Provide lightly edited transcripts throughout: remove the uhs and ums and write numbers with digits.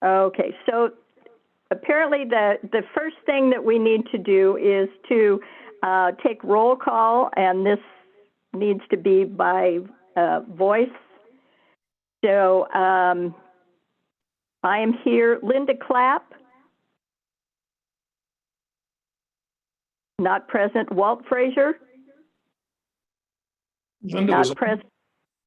Okay, so apparently the first thing that we need to do is to take roll call, and this needs to be by voice. So I am here. Linda Clapp. Not present. Walt Frazier. Linda not present.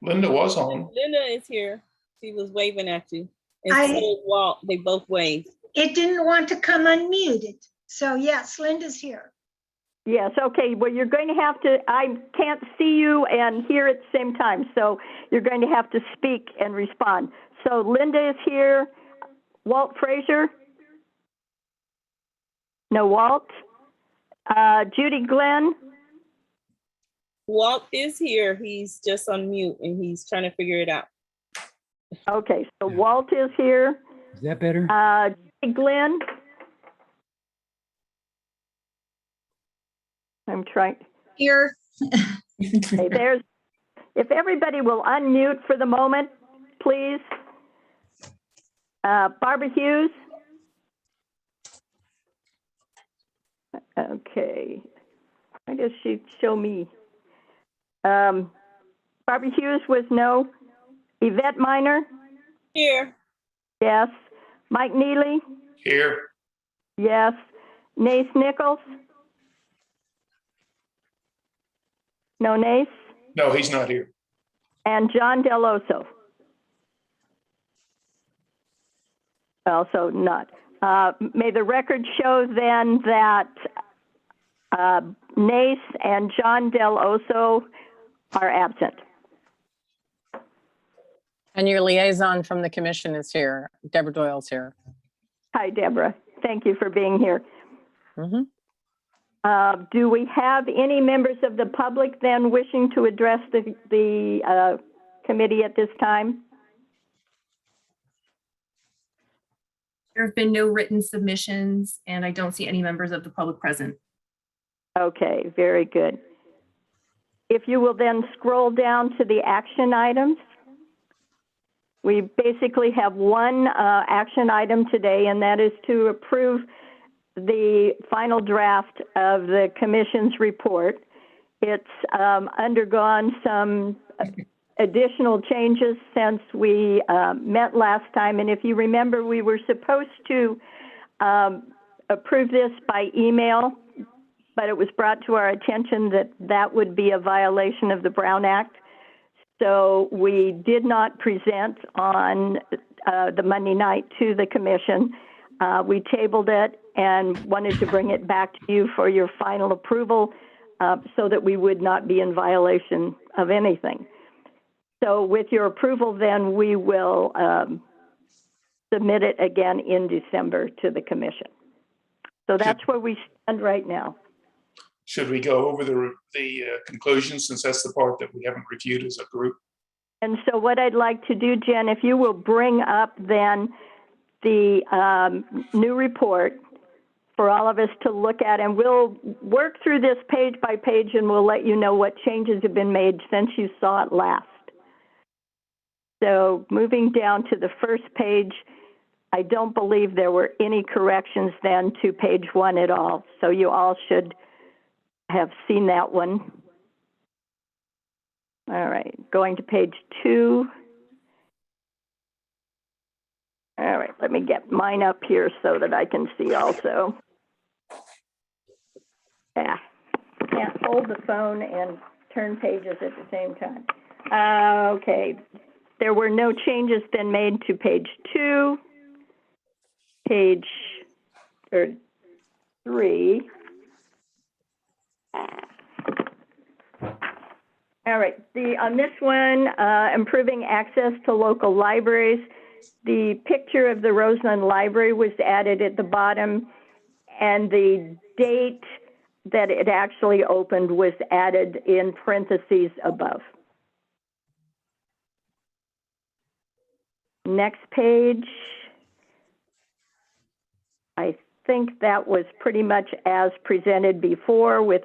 Linda was on. Linda is here. She was waving at you. And so Walt, they both waved. It didn't want to come unmuted. So yes, Linda's here. Yes, okay. Well, you're going to have to, I can't see you and hear at the same time, so you're going to have to speak and respond. So Linda is here. Walt Frazier? No, Walt. Judy Glenn? Walt is here. He's just on mute and he's trying to figure it out. Okay, so Walt is here. Is that better? Judy Glenn? I'm trying. Here. Okay, there's, if everybody will unmute for the moment, please. Barbara Hughes? Okay. Why does she show me? Barbara Hughes was no. Yvette Miner? Here. Yes. Mike Neely? Here. Yes. Nace Nichols? No Nace? No, he's not here. And John Del Oso? Also not. May the record show then that Nace and John Del Oso are absent. And your liaison from the commission is here. Deborah Doyle's here. Hi, Deborah. Thank you for being here. Mm-hmm. Do we have any members of the public then wishing to address the committee at this time? There have been no written submissions, and I don't see any members of the public present. Okay, very good. If you will then scroll down to the action items. We basically have one action item today, and that is to approve the final draft of the commission's report. It's undergone some additional changes since we met last time. And if you remember, we were supposed to approve this by email, but it was brought to our attention that that would be a violation of the Brown Act. So we did not present on the Monday night to the commission. We tabled it and wanted to bring it back to you for your final approval so that we would not be in violation of anything. So with your approval, then we will submit it again in December to the commission. So that's where we stand right now. Should we go over the conclusions, since that's the part that we haven't reviewed as a group? And so what I'd like to do, Jen, if you will bring up then the new report for all of us to look at, and we'll work through this page by page and we'll let you know what changes have been made since you saw it last. So moving down to the first page, I don't believe there were any corrections then to page 1 at all. So you all should have seen that one. All right, going to page 2. All right, let me get mine up here so that I can see also. Yeah, can't hold the phone and turn pages at the same time. Okay, there were no changes then made to page 2, page 3. All right, on this one, improving access to local libraries, the picture of the Roseland Library was added at the bottom, and the date that it actually opened was added in parentheses above. Next page. I think that was pretty much as presented before with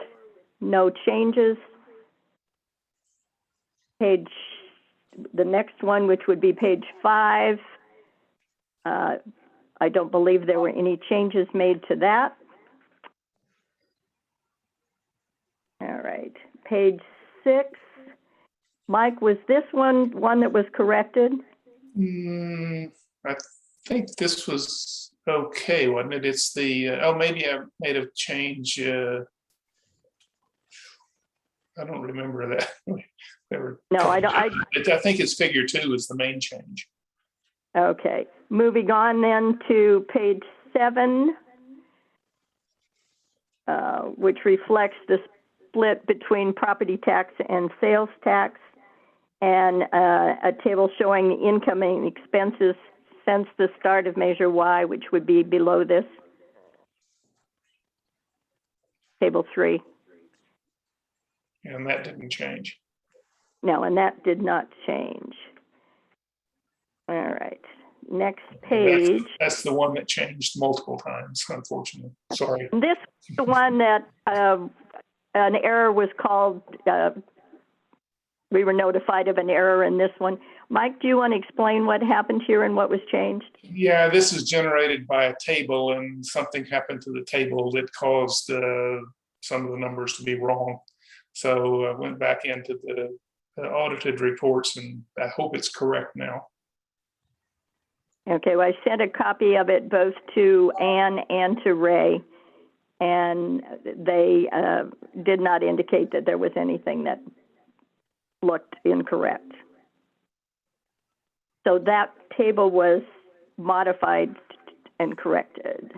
no changes. The next one, which would be page 5, I don't believe there were any changes made to that. All right, page 6. Mike, was this one that was corrected? I think this was okay, wasn't it? It's the, oh, maybe I made a change. I don't remember that. There were No, I don't. I think it's figure 2 is the main change. Okay, moving on then to page 7, which reflects the split between property tax and sales tax, and a table showing the incoming expenses since the start of Measure Y, which would be below this. Table 3. And that didn't change. No, and that did not change. All right, next page. That's the one that changed multiple times, unfortunately. Sorry. This is the one that an error was called. We were notified of an error in this one. Mike, do you want to explain what happened here and what was changed? Yeah, this is generated by a table, and something happened to the table that caused some of the numbers to be wrong. So I went back into the audited reports, and I hope it's correct now. Okay, well, I sent a copy of it both to Ann and to Ray, and they did not indicate that there was anything that looked incorrect. So that table was modified and corrected.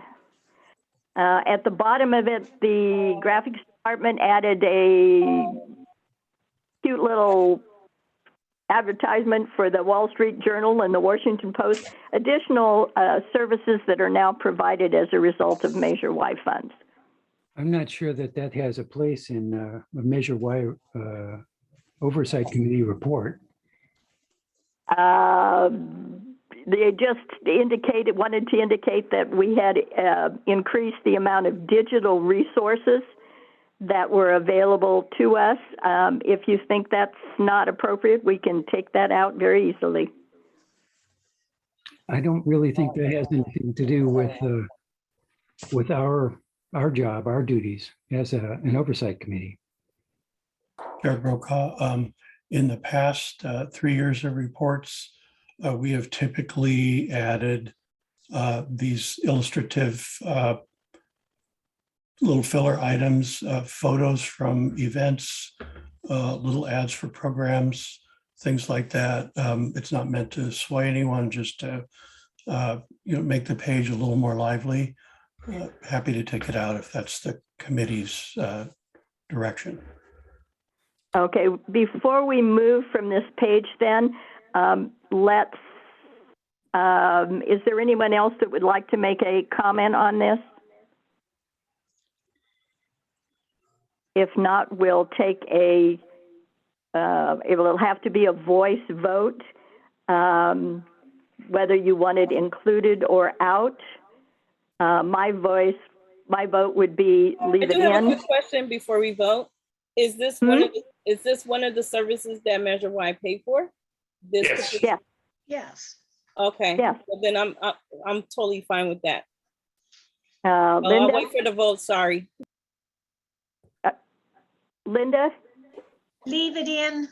At the bottom of it, the graphics department added a cute little advertisement for the Wall Street Journal and the Washington Post, additional services that are now provided as a result of Measure Y funds. I'm not sure that that has a place in a Measure Y Oversight Committee report. They just wanted to indicate that we had increased the amount of digital resources that were available to us. If you think that's not appropriate, we can take that out very easily. I don't really think that has anything to do with our job, our duties as an oversight committee. Chair Brokaw, in the past 3 years of reports, we have typically added these illustrative little filler items, photos from events, little ads for programs, things like that. It's not meant to sway anyone, just to make the page a little more lively. Happy to take it out if that's the committee's direction. Okay, before we move from this page then, is there anyone else that would like to make a comment on this? If not, we'll take it will have to be a voice vote, whether you want it included or out. My vote would be leave it in. I do have a quick question before we vote. Is this one of the services that Measure Y paid for? Yes. Yeah. Yes. Okay. Yeah. Well, then I'm totally fine with that. Linda? I'll wait for the vote. Sorry. Linda? Leave it in.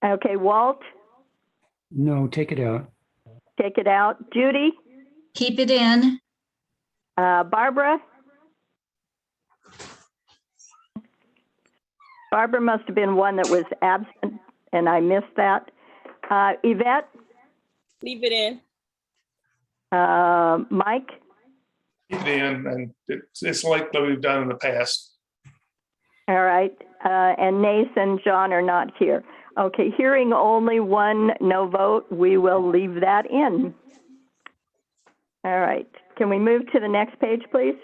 Okay, Walt? No, take it out. Take it out. Judy? Keep it in. Barbara? Barbara must have been one that was absent, and I missed that. Yvette? Leave it in. Mike? Keep it in, and it's like what we've done in the past. All right. And Nace and John are not here. Okay, hearing only one no vote, we will leave that in. All right. Can we move to the next page, please?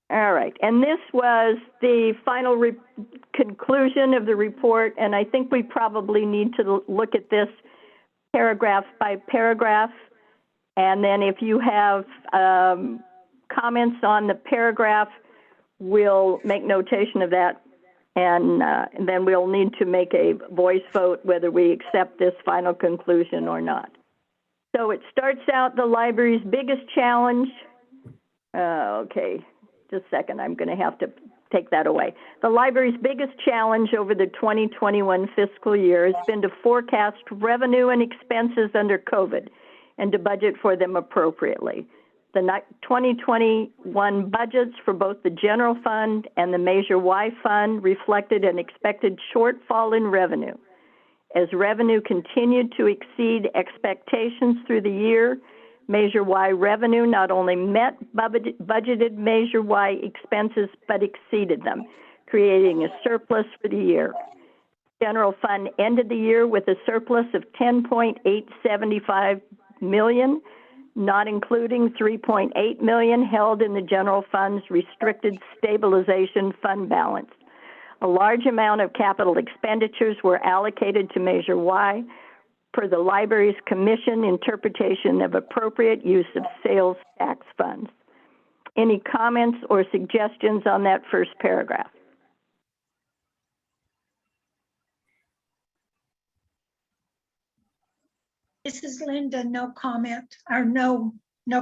All right. And this was the final conclusion of the report, and I think we probably need to look at this paragraph by paragraph. And then if you have comments on the paragraph, we'll make notation of that, and then we'll need to make a voice vote whether we accept this final conclusion or not. So it starts out the library's biggest challenge. Okay, just a second, I'm going to have to take that away. The library's biggest challenge over the 2021 fiscal year has been to forecast revenue and expenses under COVID and to budget for them appropriately. The 2021 budgets for both the general fund and the Measure Y fund reflected an expected shortfall in revenue. As revenue continued to exceed expectations through the year, Measure Y revenue not only met budgeted Measure Y expenses, but exceeded them, creating a surplus for the year. General fund ended the year with a surplus of $10.875 million, not including $3.8 million held in the general fund's restricted stabilization fund balance. A large amount of capital expenditures were allocated to Measure Y per the library's commission interpretation of appropriate use of sales tax funds. Any comments or suggestions on that first paragraph? This is Linda, no comment, or no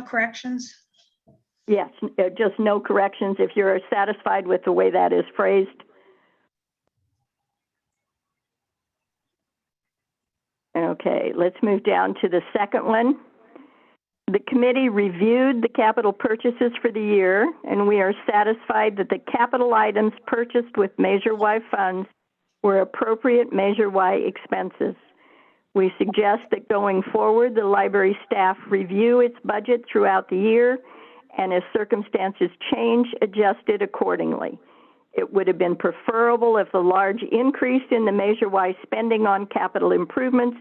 corrections. Yes, just no corrections if you're satisfied with the way that is phrased. Okay, let's move down to the second one. The committee reviewed the capital purchases for the year, and we are satisfied that the capital items purchased with Measure Y funds were appropriate Measure Y expenses. We suggest that going forward, the library staff review its budget throughout the year, and as circumstances change, adjust it accordingly. It would have been preferable if the large increase in the Measure Y spending on capital improvements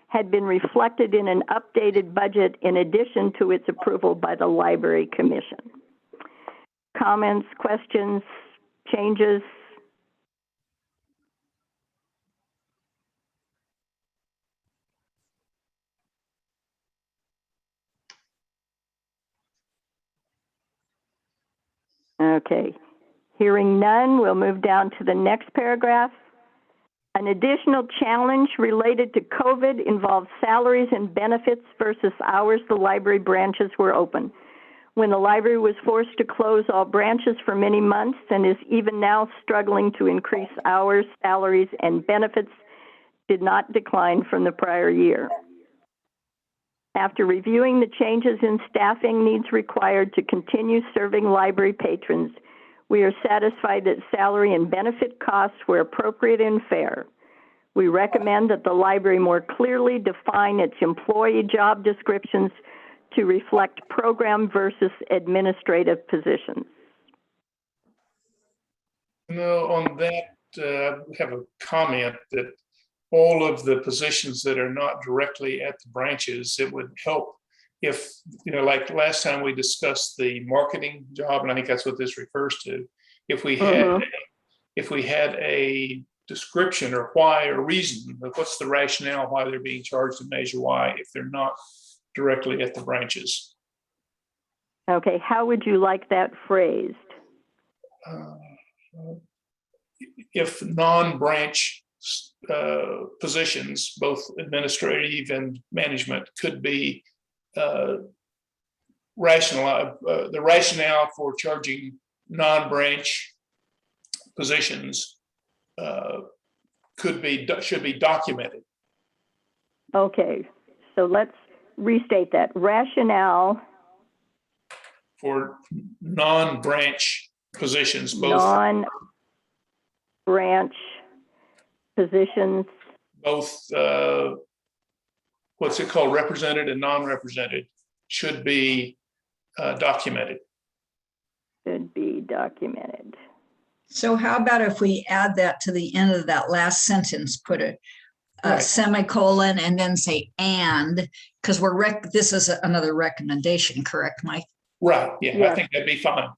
had been reflected in an updated budget in addition to its approval by the Library Commission. Comments, questions, changes? Okay. Hearing none, we'll move down to the next paragraph. An additional challenge related to COVID involves salaries and benefits versus hours the library branches were open. When the library was forced to close all branches for many months and is even now struggling to increase hours, salaries, and benefits did not decline from the prior year. After reviewing the changes in staffing needs required to continue serving library patrons, we are satisfied that salary and benefit costs were appropriate and fair. We recommend that the library more clearly define its employee job descriptions to reflect program versus administrative positions. No, on that, I have a comment that all of the positions that are not directly at the branches, it would help if, like last time we discussed the marketing job, and I think that's what this refers to. If we had a description or why or reason, of what's the rationale why they're being charged in Measure Y if they're not directly at the branches. Okay, how would you like that phrased? If non-branch positions, both administrative and management, could be the rationale for charging non-branch positions should be documented. Okay, so let's restate that. Rationale for non-branch positions, both non-branch positions, both what's it called, represented and non-represented, should be documented. Should be documented. So how about if we add that to the end of that last sentence, put a Right. semicolon and then say and, because this is another recommendation, correct, Mike? Right, yeah, Yeah. I think that'd be fine.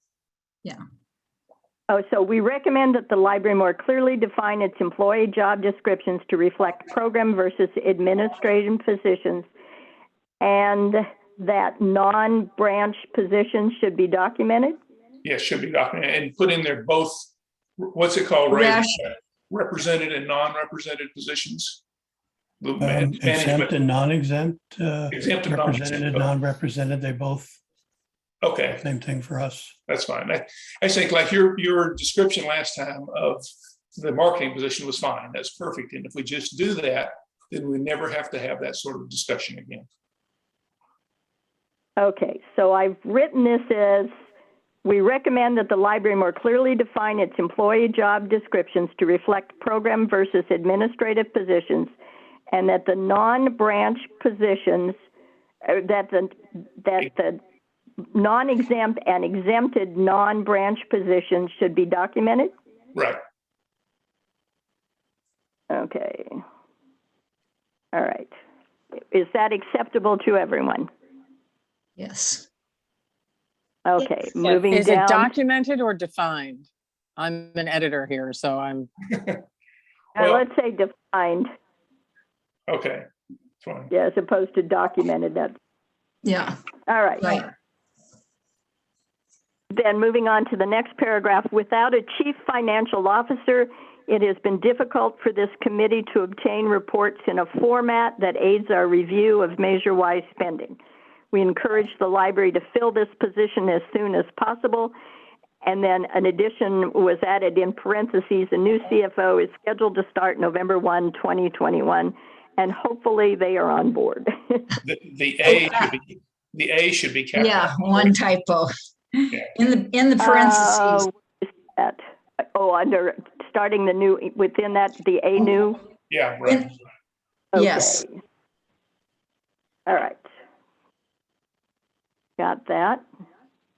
Oh, so we recommend that the library more clearly define its employee job descriptions to reflect program versus administrative positions, and that non-branch positions should be documented? Yeah, should be documented and put in there both, what's it called? Ray? Represented and non-represented positions. Exempt management, and non-exempt, exempt and represented, non-exempt. non-represented, they both, Okay, same thing for us. that's fine. I think like your description last time of the marketing position was fine. That's perfect. And if we just do that, then we never have to have that sort of discussion again. Okay, so I've written this as, we recommend that the library more clearly define its employee job descriptions to reflect program versus administrative positions, and that the non-branch positions, that the non-exempt and exempted non-branch positions should be documented? Right. Okay. All right. Is that acceptable to everyone? Yes. Okay, moving Is it down. documented or defined? I'm an editor here, so I'm, Well- Let's say defined, Okay, fine. yeah, as opposed to documented. That. Yeah, All right. right. Then moving on to the next paragraph, without a chief financial officer, it has been difficult for this committee to obtain reports in a format that aids our review of measure-wise spending. We encourage the library to fill this position as soon as possible. And then an addition was added in parentheses, a new CFO is scheduled to start November 1, 2021, and hopefully they are on board. The A should be capitalized. Yeah, one typo. In the parentheses. Under starting the new, within that, the A new? Yeah, right. Yes. Okay. All right. Got that.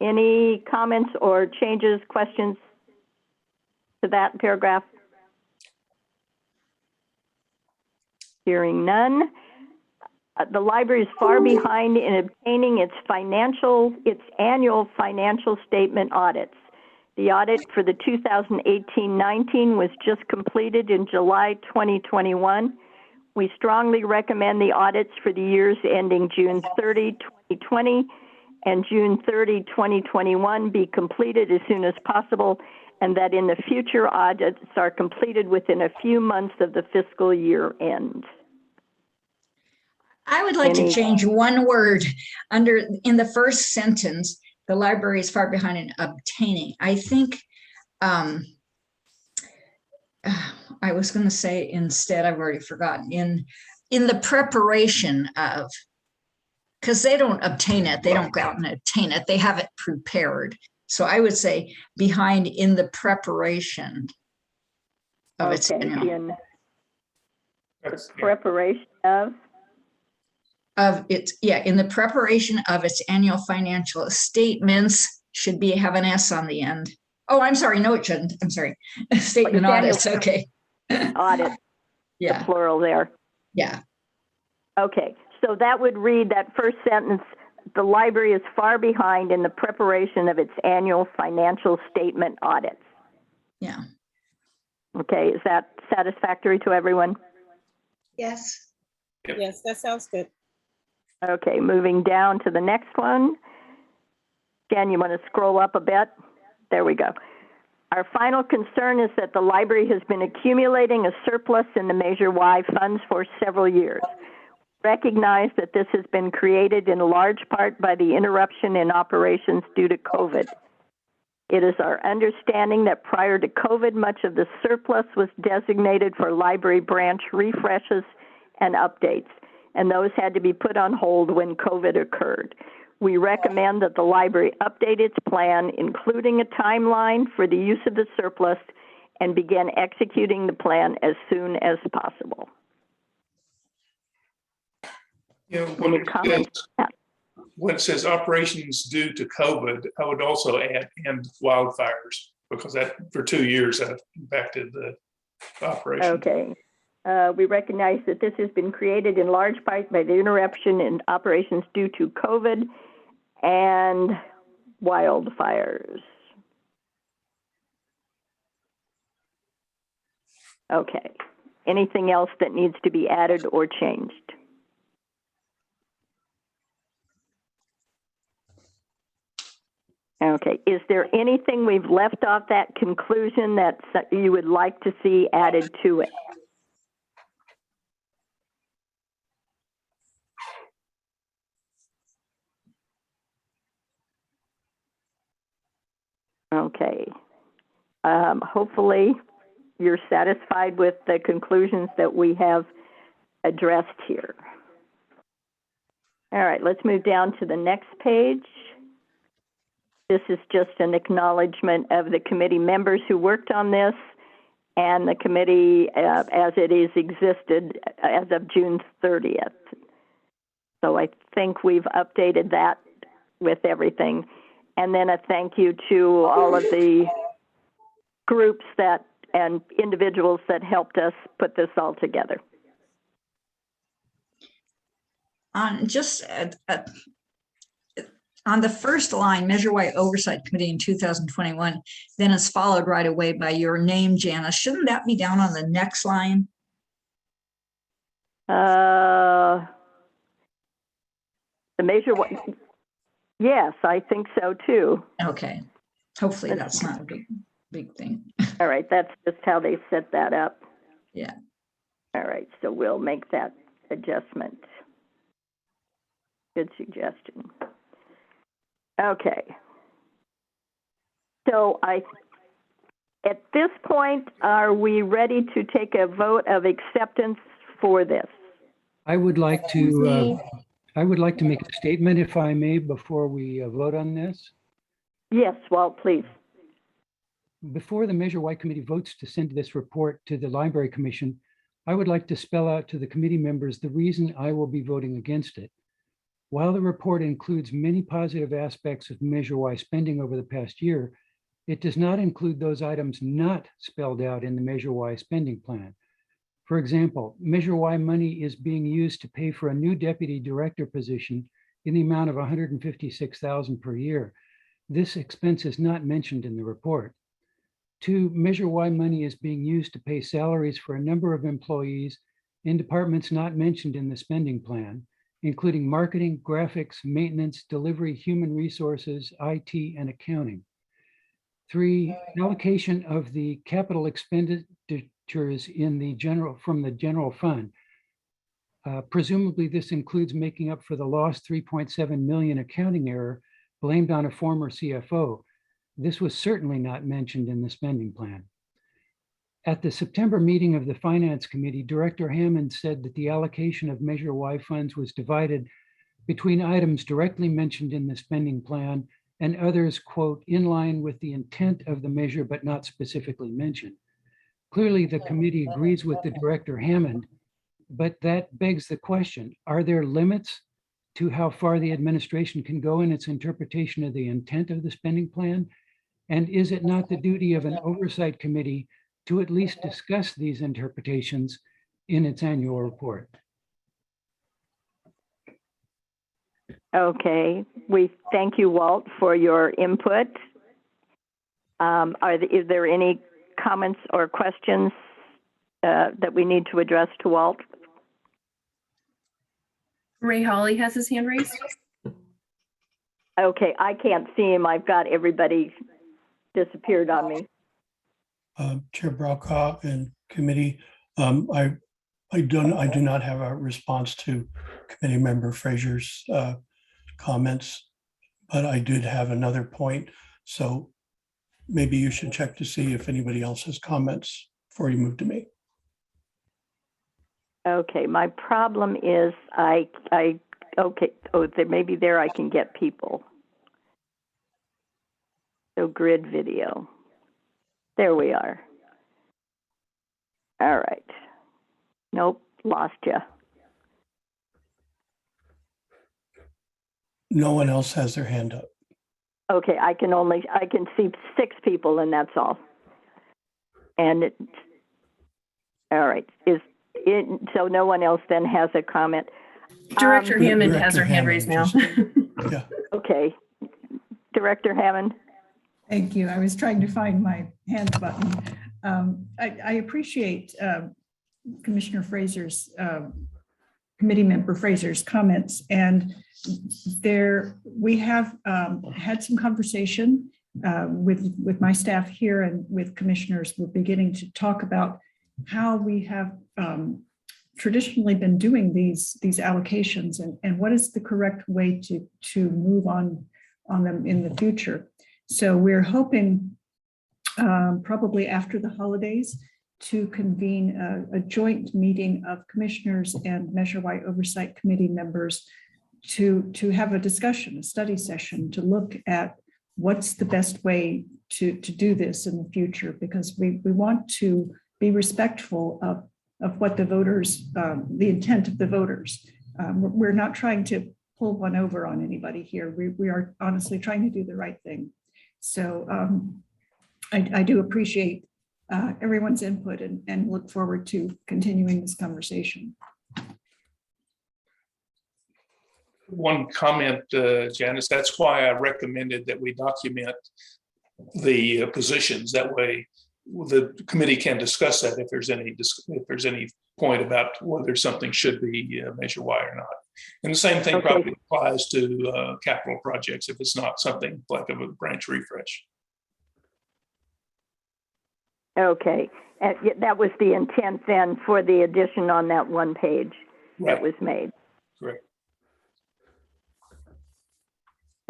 Any comments or changes, questions to that paragraph? Hearing none. The library is far behind in obtaining its annual financial statement audits. The audit for the 2018-19 was just completed in July 2021. We strongly recommend the audits for the years ending June 30, 2020 and June 30, 2021 be completed as soon as possible, and that in the future audits are completed within a few months of the fiscal year end. I would like to change one word in the first sentence. The library is far behind in obtaining. I think I was going to say instead, I've already forgotten, in the preparation of, because they don't obtain it, they don't go out and obtain it, they have it prepared. So I would say behind in the preparation of its annual. In the That's- yeah. preparation of? In the preparation of its annual financial statements should have an S on the end. Oh, I'm sorry. No, it shouldn't. I'm sorry. Statement audits. Okay. Audit, Yeah. the plural there. Yeah. Okay, so that would read that first sentence, the library is far behind in the preparation of its annual financial statement audits. Yeah. Okay, is that satisfactory to everyone? Yes. Yes, that sounds good. Okay, moving down to the next one. Jen, you want to scroll up a bit? There we go. Our final concern is that the library has been accumulating a surplus in the Measure Y funds for several years. Recognize that this has been created in large part by the interruption in operations due to COVID. It is our understanding that prior to COVID, much of the surplus was designated for library branch refreshes and updates, and those had to be put on hold when COVID occurred. We recommend that the library update its plan, including a timeline for the use of the surplus, and begin executing the plan as soon as possible. You know, Any comments? when it says operations due to COVID, I would also add and wildfires, because that for 2 years that impacted the operation. Okay. We recognize that this has been created in large part by the interruption in operations due to COVID and wildfires. Okay. Anything else that needs to be added or changed? Okay. Is there anything we've left off that conclusion that you would like to see added to it? hopefully you're satisfied with the conclusions that we have addressed here. All right, let's move down to the next page. This is just an acknowledgement of the committee members who worked on this and the committee as it is existed as of June 30th. So I think we've updated that with everything. And then a thank you to all of the groups that and individuals that helped us put this all together. Just on the first line, Measure Y Oversight Committee in 2021, then is followed right away by your name, Janice. Shouldn't that be down on the next line? The Measure Y, yes, I think so too. Okay. Hopefully that's not a big thing. All right, that's just how they set that up. Yeah. All right, so we'll make that adjustment. Good suggestion. Okay. So at this point, are we ready to take a vote of acceptance for this? I would like to make a statement, if I may, before we vote on this. Yes, Walt, please. Before the Measure Y Committee votes to send this report to the Library Commission, I would like to spell out to the committee members the reason I will be voting against it. While the report includes many positive aspects of Measure Y spending over the past year, it does not include those items not spelled out in the Measure Y spending plan. For example, Measure Y money is being used to pay for a new deputy director position in the amount of $156,000 per year. This expense is not mentioned in the report. 2, Measure Y money is being used to pay salaries for a number of employees in departments not mentioned in the spending plan, including marketing, graphics, maintenance, delivery, human resources, IT, and accounting. 3, allocation of the capital expenditures in the from the general fund. Presumably this includes making up for the lost $3.7 million accounting error blamed on a former CFO. This was certainly not mentioned in the spending plan. At the September meeting of the Finance Committee, Director Hammond said that the allocation of Measure Y funds was divided between items directly mentioned in the spending plan and others, quote, in line with the intent of the measure, but not specifically mentioned. Clearly, the committee agrees with the Director Hammond, but that begs the question, are there limits to how far the administration can go in its interpretation of the intent of the spending plan? And is it not the duty of an oversight committee to at least discuss these interpretations in its annual report? Okay, we thank you, Walt, for your input. Is there any comments or questions that we need to address to Walt? Ray Hawley has his hand raised. Okay, I can't see him. I've got everybody disappeared on me. Chair Brokaw and committee, I do not have a response to committee member Fraser's comments, but I did have another point. So maybe you should check to see if anybody else has comments before you move to me. Okay, my problem is maybe there I can get people. So grid video. There we are. All right. Nope, lost you. No one else has their hand up. Okay, I can see 6 people and that's all. And all right, so no one else then has a comment. Director Hammond Director has her hand raised now. Yeah. Okay, Director Hammond. Thank you. I was trying to find my hand button. I appreciate Commissioner Fraser's, committee member Fraser's comments. And we have had some conversation with my staff here and with commissioners. We're beginning to talk about how we have traditionally been doing these allocations and what is the correct way to move on them in the future. So we're hoping probably after the holidays, to convene a joint meeting of commissioners and Measure Y Oversight Committee members to have a discussion, a study session, to look at what's the best way to do this in the future, because we want to be respectful of what the voters, the intent of the voters. We're not trying to pull one over on anybody here. We are honestly trying to do the right thing. So I do appreciate everyone's input and look forward to continuing this conversation. One comment, Janice, that's why I recommended that we document the positions. That way the committee can discuss that if there's any point about whether something should be Measure Y or not. And the same thing probably applies to capital projects if it's not something like a branch refresh. Okay, and that was the intent then for the addition on that one page that was made. Correct.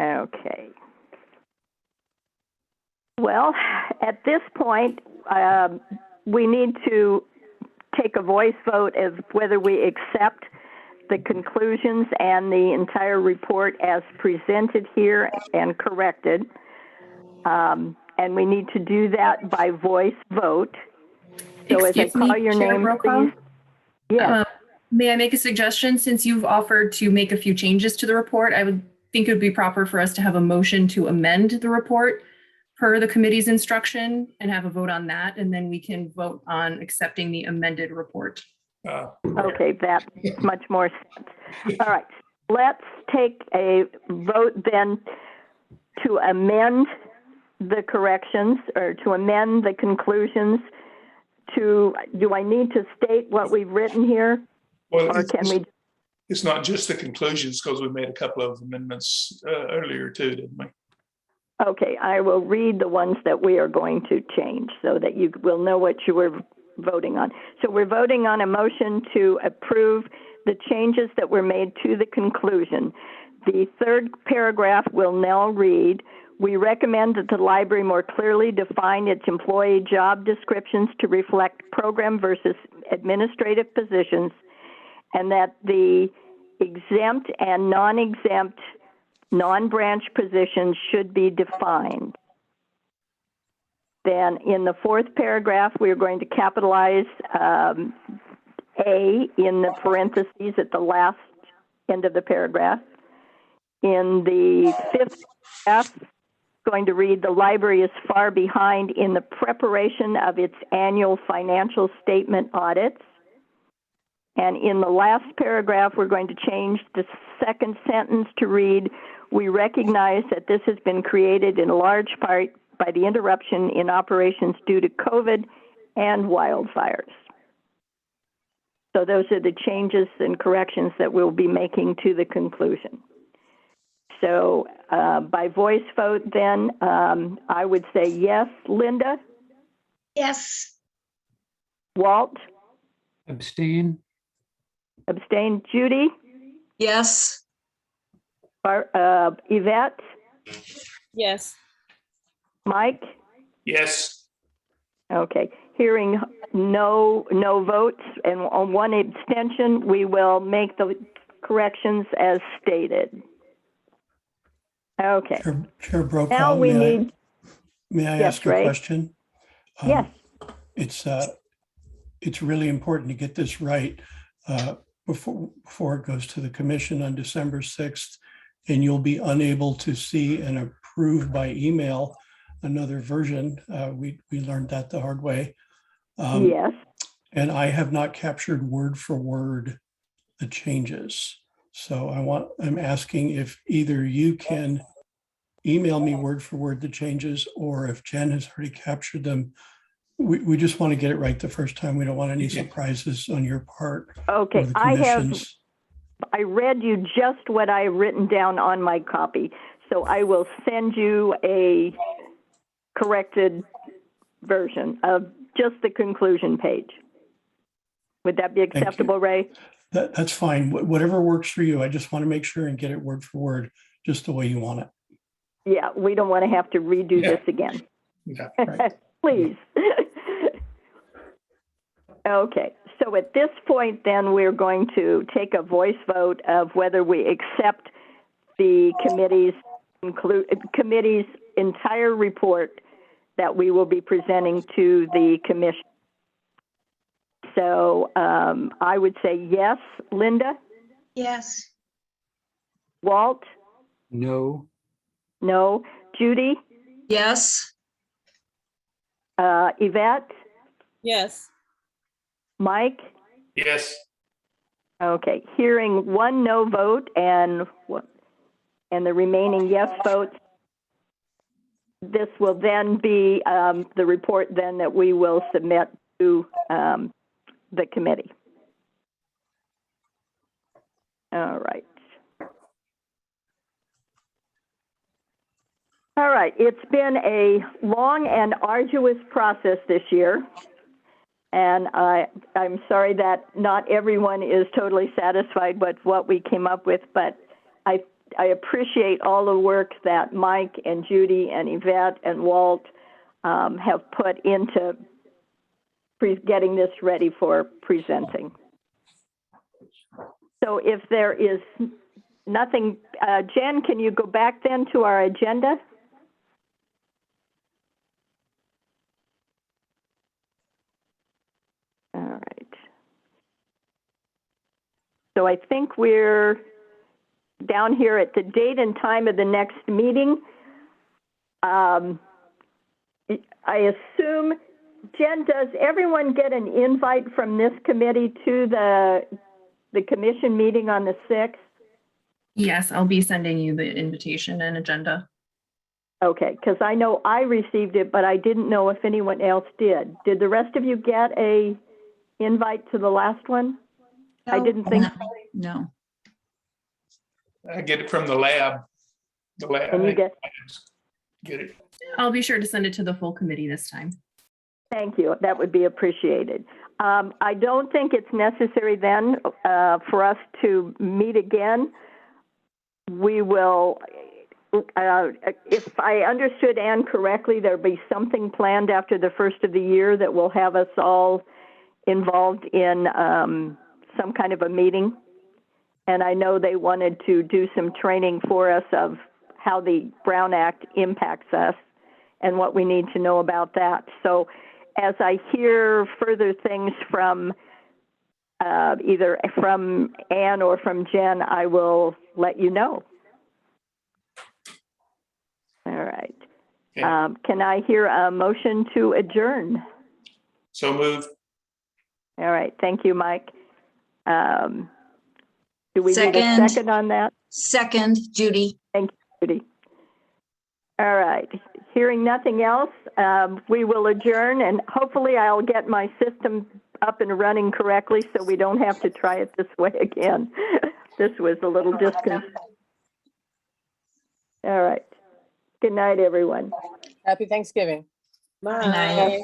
Okay. Well, at this point, we need to take a voice vote of whether we accept the conclusions and the entire report as presented here and corrected. And we need to do that by voice vote. So as I call your name, please. Yes. May I make a suggestion? Since you've offered to make a few changes to the report, I would think it would be proper for us to have a motion to amend the report per the committee's instruction and have a vote on that. And then we can vote on accepting the amended report. Okay, that makes much more sense. All right, let's take a vote then to amend the corrections or to amend the conclusions to, do I need to state what we've written here? Well, or can we? It's not just the conclusions, because we made a couple of amendments earlier too, didn't we? Okay, I will read the ones that we are going to change so that you will know what you were voting on. So we're voting on a motion to approve the changes that were made to the conclusion. The third paragraph will now read, we recommend that the library more clearly define its employee job descriptions to reflect program versus administrative positions, and that the exempt and non-exempt non-branch positions should be defined. Then in the fourth paragraph, we're going to capitalize A in the parentheses at the last end of the paragraph. In the fifth paragraph, going to read, the library is far behind in the preparation of its annual financial statement audits. And in the last paragraph, we're going to change the second sentence to read, we recognize that this has been created in large part by the interruption in operations due to COVID and wildfires. So those are the changes and corrections that we'll be making to the conclusion. So by voice vote then, I would say yes. Linda? Yes. Walt? Abstain. Abstain. Judy? Yes. Yvette? Yes. Mike? Yes. Okay. Hearing no votes and on one abstention, we will make the corrections as stated. Okay. Chair Brokaw, Now we need. May I Yes, ask a Ray? question? Yes. It's really important to get this right before it goes to the commission on December 6th, and you'll be unable to see and approve by email another version. We learned that the hard way. Yes. And I have not captured word for word the changes. So I'm asking if either you can email me word for word the changes, or if Jen has already captured them. We just want to get it right the first time. We don't want any surprises on your part. Okay, I read you just what I written down on my copy. So I will send you a corrected version of just the conclusion page. Would that be acceptable, Ray? That's fine. Whatever works for you. I just want to make sure and get it word for word, just the way you want it. Yeah, we don't want to have to redo this again. Yeah. Right. Please. Okay, so at this point, then, we're going to take a voice vote of whether we accept the committee's entire report that we will be presenting to the commission. So I would say yes. Linda? Yes. Walt? No. No. Judy? Yes. Yvette? Yes. Mike? Yes. Okay, hearing one no vote and the remaining yes votes, this will then be the report then that we will submit to the committee. All right. All right, it's been a long and arduous process this year. And I'm sorry that not everyone is totally satisfied with what we came up with, but I appreciate all the work that Mike and Judy and Yvette and Walt have put into getting this ready for presenting. So if there is nothing, Jen, can you go back then to our agenda? All right. So I think we're down here at the date and time of the next meeting. I assume, Jen, does everyone get an invite from this committee to the commission meeting on the 6th? Yes, I'll be sending you the invitation and agenda. Okay, because I know I received it, but I didn't know if anyone else did. Did the rest of you get a invite to the last one? No, I didn't think. No. I get it from the lab. The lab. And you get it. I'll be sure to send it to the full committee this time. Thank you. That would be appreciated. I don't think it's necessary then for us to meet again. We will, if I understood Ann correctly, there'll be something planned after the first of the year that will have us all involved in some kind of a meeting. And I know they wanted to do some training for us of how the Brown Act impacts us and what we need to know about that. So as I hear further things from either from Ann or from Jen, I will let you know. All right. Okay. Can I hear a motion to adjourn? So moved. All right. Thank you, Mike. Do we need a Second. second on that? Second, Judy. Thank you, Judy. All right. Hearing nothing else, we will adjourn, and hopefully I'll get my system up and running correctly so we don't have to try it this way again. This was a little disconcerting. All right. Good night, everyone. Happy Thanksgiving. Bye. Good night.